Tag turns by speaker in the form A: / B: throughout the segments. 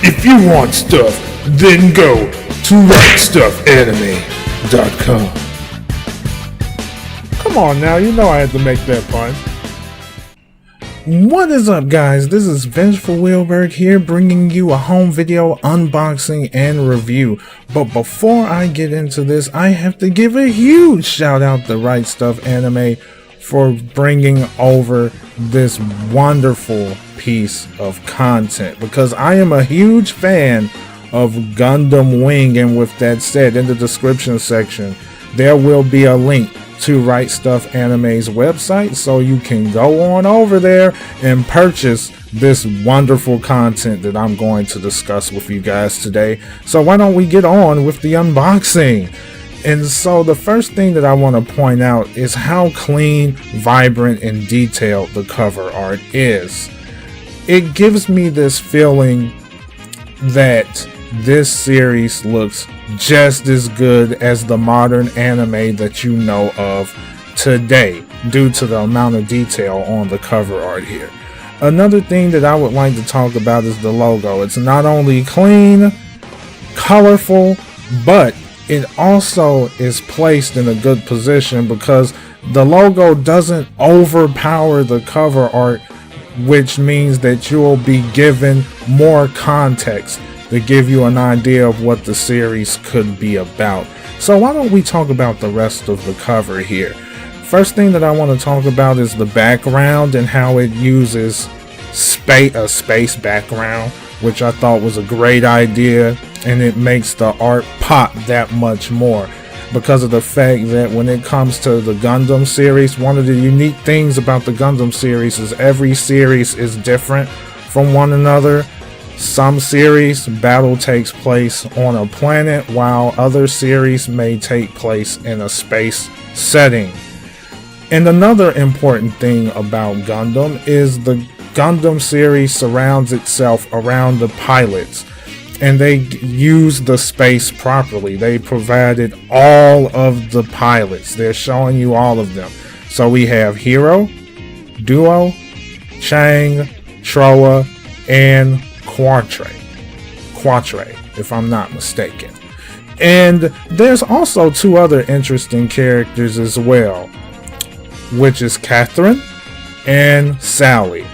A: If you want stuff, then go to RightStufAnime.com. Come on now, you know I had to make that pun. What is up, guys? This is Vengefulwilberg here, bringing you a home video unboxing and review. But before I get into this, I have to give a huge shout out to RightStuf Anime for bringing over this wonderful piece of content, because I am a huge fan of Gundam Wing. And with that said, in the description section there will be a link to RightStuf Anime's website, so you can go on over there and purchase this wonderful content that I'm going to discuss with you guys today. So why don't we get on with the unboxing? And so the first thing that I want to point out is how clean, vibrant, and detailed the cover art is. It gives me this feeling that this series looks just as good as the modern anime that you know of today, due to the amount of detail on the cover art here. Another thing that I would like to talk about is the logo. It's not only clean, colorful, but it also is placed in a good position, because the logo doesn't overpower the cover art, which means that you will be given more context to give you an idea of what the series could be about. So why don't we talk about the rest of the cover here? First thing that I want to talk about is the background and how it uses a space background, which I thought was a great idea, and it makes the art pop that much more because of the fact that when it comes to the Gundam series, one of the unique things about the Gundam series is every series is different from one another. Some series battle takes place on a planet, while other series may take place in a space setting. And another important thing about Gundam is the Gundam series surrounds itself around the pilots, and they use the space properly. They provided all of the pilots. They're showing you all of them. So we have Hero, Duo, Chang, Troa, and Quatre, if I'm not mistaken. And there's also two other interesting characters as well, which is Catherine and Sally.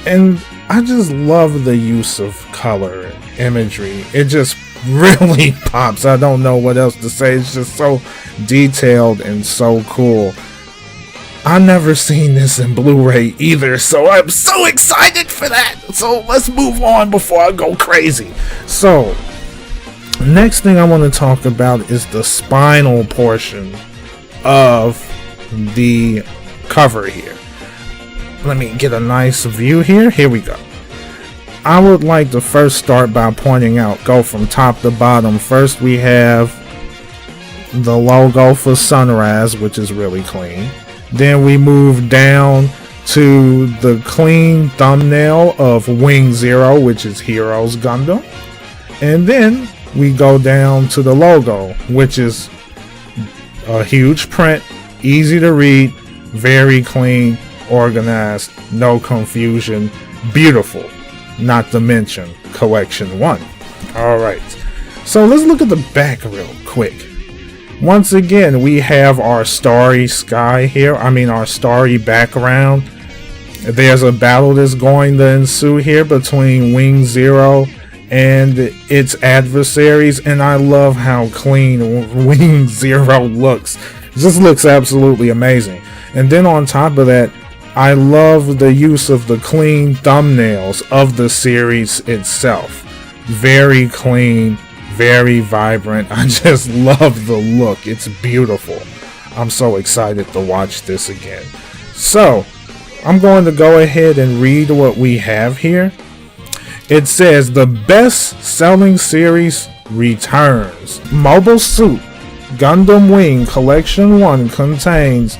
A: And I just love the use of color and imagery. It just really pops. I don't know what else to say. It's just so detailed and so cool. I've never seen this in Blu-ray either, so I'm so excited for that. So let's move on before I go crazy. So, next thing I want to talk about is the spinal portion of the cover here. Let me get a nice view here. Here we go. I would like to first start by pointing out, go from top to bottom. First we have the logo for Sunrise, which is really clean. Then we move down to the clean thumbnail of Wing Zero, which is Hero's Gundam. And then we go down to the logo, which is a huge print, easy to read, very clean, organized, no confusion, beautiful. Not to mention Collection 1. Alright, so let's look at the back real quick. Once again, we have our starry sky here. Our starry background. There's a battle that's going to ensue here between Wing Zero and its adversaries, and I love how clean Wing Zero looks. It just looks absolutely amazing. And then on top of that, I love the use of the clean thumbnails of the series itself. Very clean, very vibrant. I just love the look. It's beautiful. I'm so excited to watch this again. So, I'm going to go ahead and read what we have here. It says, the best-selling series returns. Mobile Suit Gundam Wing Collection 1 contains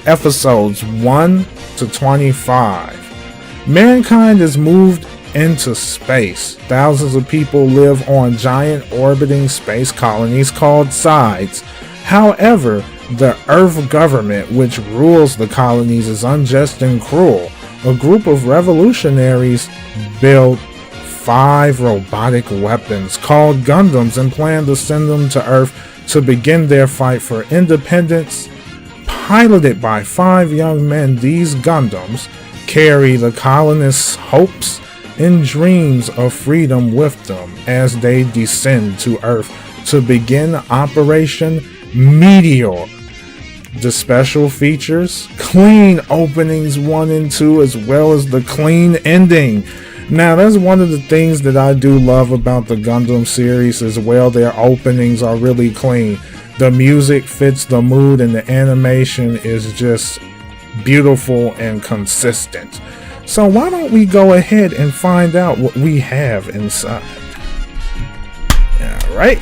A: episodes 1 to 25. Mankind is moved into space. Thousands of people live on giant orbiting space colonies called sides. However, the Earth government, which rules the colonies, is unjust and cruel. A group of revolutionaries build 5 robotic weapons called Gundams and plan to send them to Earth to begin their fight for independence. Piloted by 5 young men, these Gundams carry the colonists' hopes and dreams of freedom with them as they descend to Earth to begin Operation Meteor. The special features, clean openings 1 and 2, as well as the clean ending. Now, that's one of the things that I do love about the Gundam series as well. Their openings are really clean. The music fits the mood and the animation is just beautiful and consistent. So why don't we go ahead and find out what we have inside. Alright.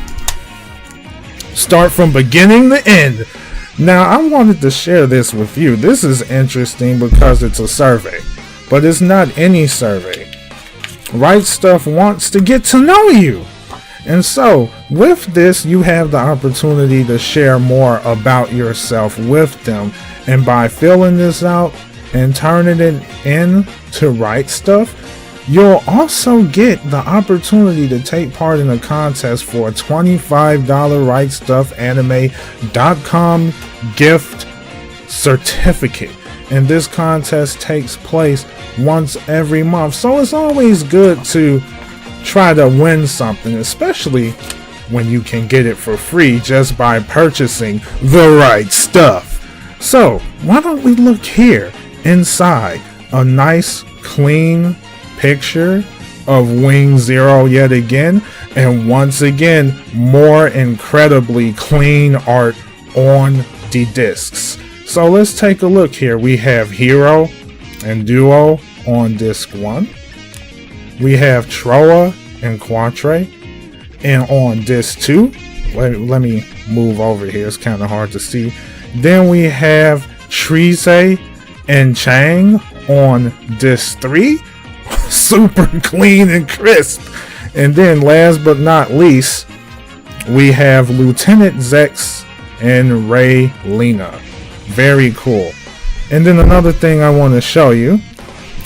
A: Start from beginning to end. Now, I wanted to share this with you. This is interesting because it's a survey, but it's not any survey. RightStuf wants to get to know you. And so, with this, you have the opportunity to share more about yourself with them. And by filling this out and turning it in to RightStuf, you'll also get the opportunity to take part in a contest for a $25 RightStufAnime.com gift certificate. And this contest takes place once every month. So it's always good to try to win something, especially when you can get it for free just by purchasing the right stuff. So why don't we look here inside? A nice clean picture of Wing Zero yet again, and once again more incredibly clean art on the discs. So let's take a look here. We have Hero and Duo on disc 1. We have Troa and Quatre, and on disc 2, let me move over here, it's kind of hard to see. Then we have Trise and Chang on disc 3. Super clean and crisp. And then last but not least, we have Lieutenant Zex and Ray Lena. Very cool. And then another thing I want to show you,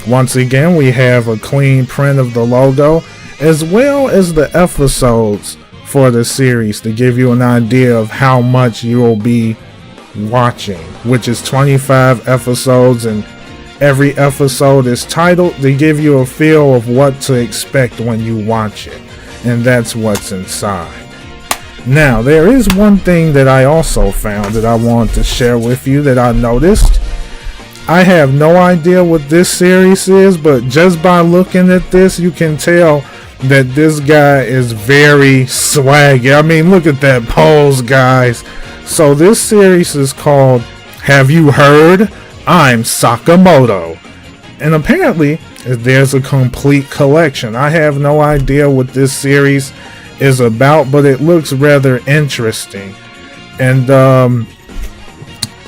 A: once again, we have a clean print of the logo as well as the episodes for the series to give you an idea of how much you will be watching, which is 25 episodes, and every episode is titled to give you a feel of what to expect when you watch it, and that's what's inside. Now, there is one thing that I also found that I wanted to share with you that I noticed. I have no idea what this series is, but just by looking at this, you can tell that this guy is very swaggy. I mean, look at that pose, guys. So this series is called Have You Heard? I'm Sakamoto. And apparently, there's a complete collection. I have no idea what this series is about, but it looks rather interesting. And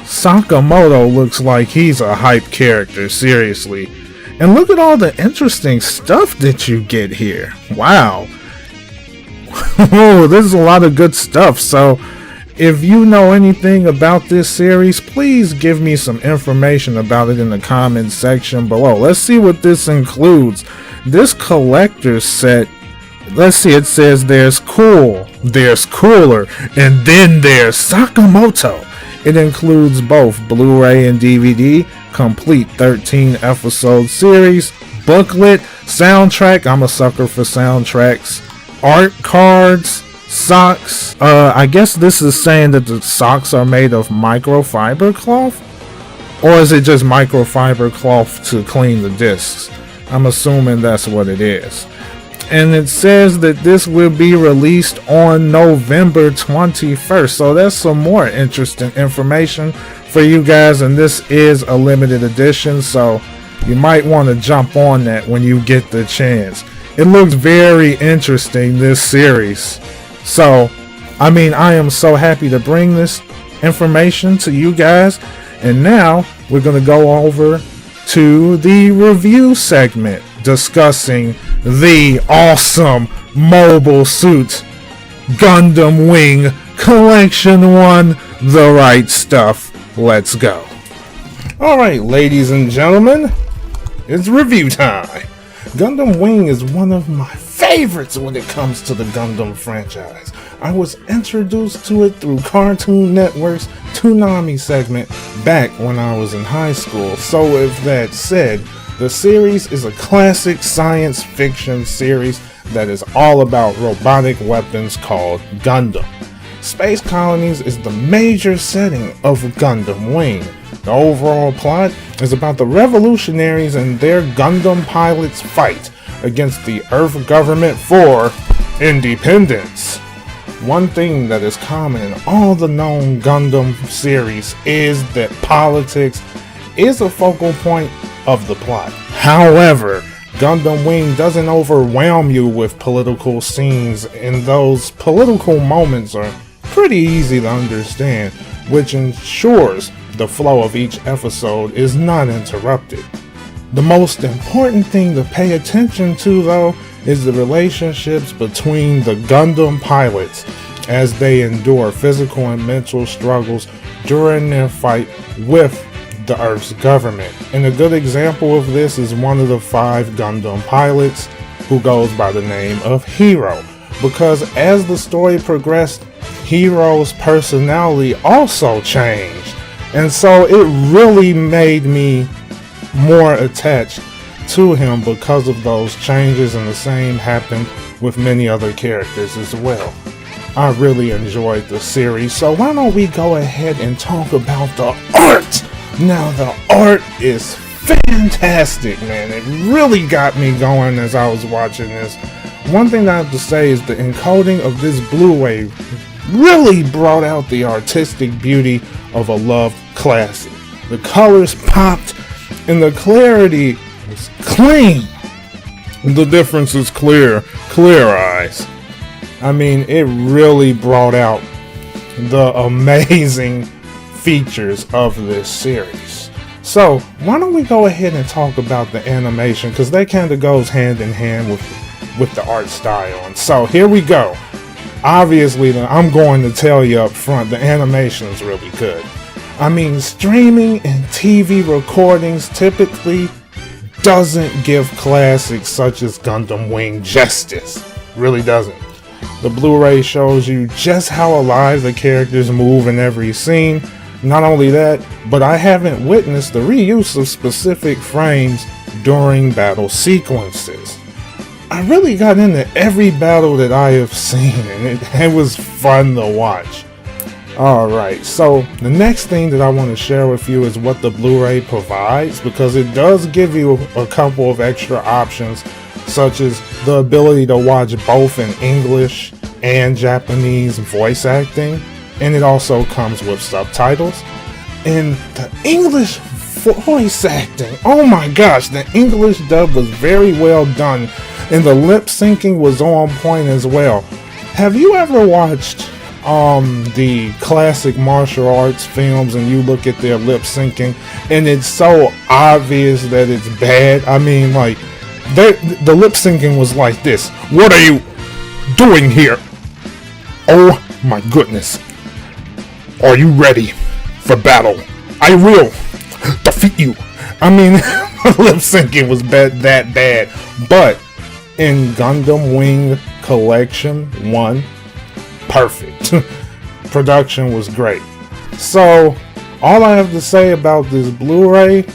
A: Sakamoto looks like he's a hype character, seriously. And look at all the interesting stuff that you get here. Wow. Oh, this is a lot of good stuff. So if you know anything about this series, please give me some information about it in the comments section below. Let's see what this includes. This collector's set, let's see, it says there's cool, there's cooler, and then there's Sakamoto. It includes both Blu-ray and DVD, complete 13 episode series, booklet, soundtrack, I'm a sucker for soundtracks, art cards, socks. I guess this is saying that the socks are made of microfiber cloth, or is it just microfiber cloth to clean the discs? I'm assuming that's what it is. And it says that this will be released on November 21st. So that's some more interesting information for you guys. And this is a limited edition, so you might want to jump on that when you get the chance. It looks very interesting, this series. So, I mean, I am so happy to bring this information to you guys. And now we're going to go over to the review segment, discussing the awesome Mobile Suit Gundam Wing Collection 1, The Right Stuff. Let's go. Alright, ladies and gentlemen, it's review time. Gundam Wing is one of my favorites when it comes to the Gundam franchise. I was introduced to it through Cartoon Network's Toonami segment back when I was in high school. So with that said, the series is a classic science fiction series that is all about robotic weapons called Gundam. Space colonies is the major setting of Gundam Wing. The overall plot is about the revolutionaries and their Gundam pilots' fight against the Earth government for independence. One thing that is common in all the known Gundam series is that politics is a focal point of the plot. However, Gundam Wing doesn't overwhelm you with political scenes, and those political moments are pretty easy to understand, which ensures the flow of each episode is not interrupted. The most important thing to pay attention to, though, is the relationships between the Gundam pilots as they endure physical and mental struggles during their fight with the Earth's government. And a good example of this is one of the 5 Gundam pilots who goes by the name of Hero, because as the story progressed, Hero's personality also changed, and so it really made me more attached to him because of those changes, and the same happened with many other characters as well. I really enjoyed the series, so why don't we go ahead and talk about the art? Now, the art is fantastic, man. It really got me going as I was watching this. One thing I have to say is the encoding of this Blu-ray really brought out the artistic beauty of a loved classic. The colors popped and the clarity was clean. The difference is clear eyes. I mean, it really brought out the amazing features of this series. So why don't we go ahead and talk about the animation, because that kind of goes hand in hand with the art style. And so here we go. Obviously, I'm going to tell you up front, the animation is really good. I mean, streaming and TV recordings typically doesn't give classics such as Gundam Wing justice. Really doesn't. The Blu-ray shows you just how alive the characters move in every scene. Not only that, but I haven't witnessed the reuse of specific frames during battle sequences. I really got into every battle that I have seen, and it was fun to watch. Alright, so the next thing that I want to share with you is what the Blu-ray provides, because it does give you a couple of extra options, such as the ability to watch both in English and Japanese voice acting, and it also comes with subtitles. And the English voice acting, oh my gosh, the English dub was very well done, and the lip syncing was on point as well. Have you ever watched the classic martial arts films and you look at their lip syncing and it's so obvious that it's bad? I mean, like, the lip syncing was like this. What are you doing here? Oh my goodness. Are you ready for battle? I will defeat you. I mean, lip syncing was that bad. But in Gundam Wing Collection 1, perfect. Production was great. So, all I have to say about this Blu-ray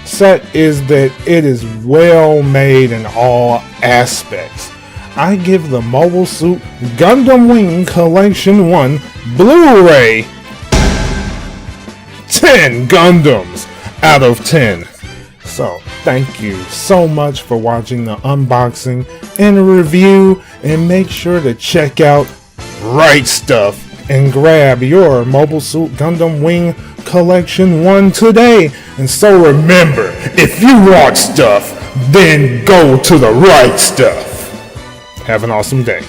A: set is that it is well made in all aspects. I give the Mobile Suit Gundam Wing Collection 1 Blu-ray 10 Gundams out of 10. So, thank you so much for watching the unboxing and review, and make sure to check out RightStuf and grab your Mobile Suit Gundam Wing Collection 1 today. And so remember, if you want stuff, then go to the right stuff. Have an awesome day.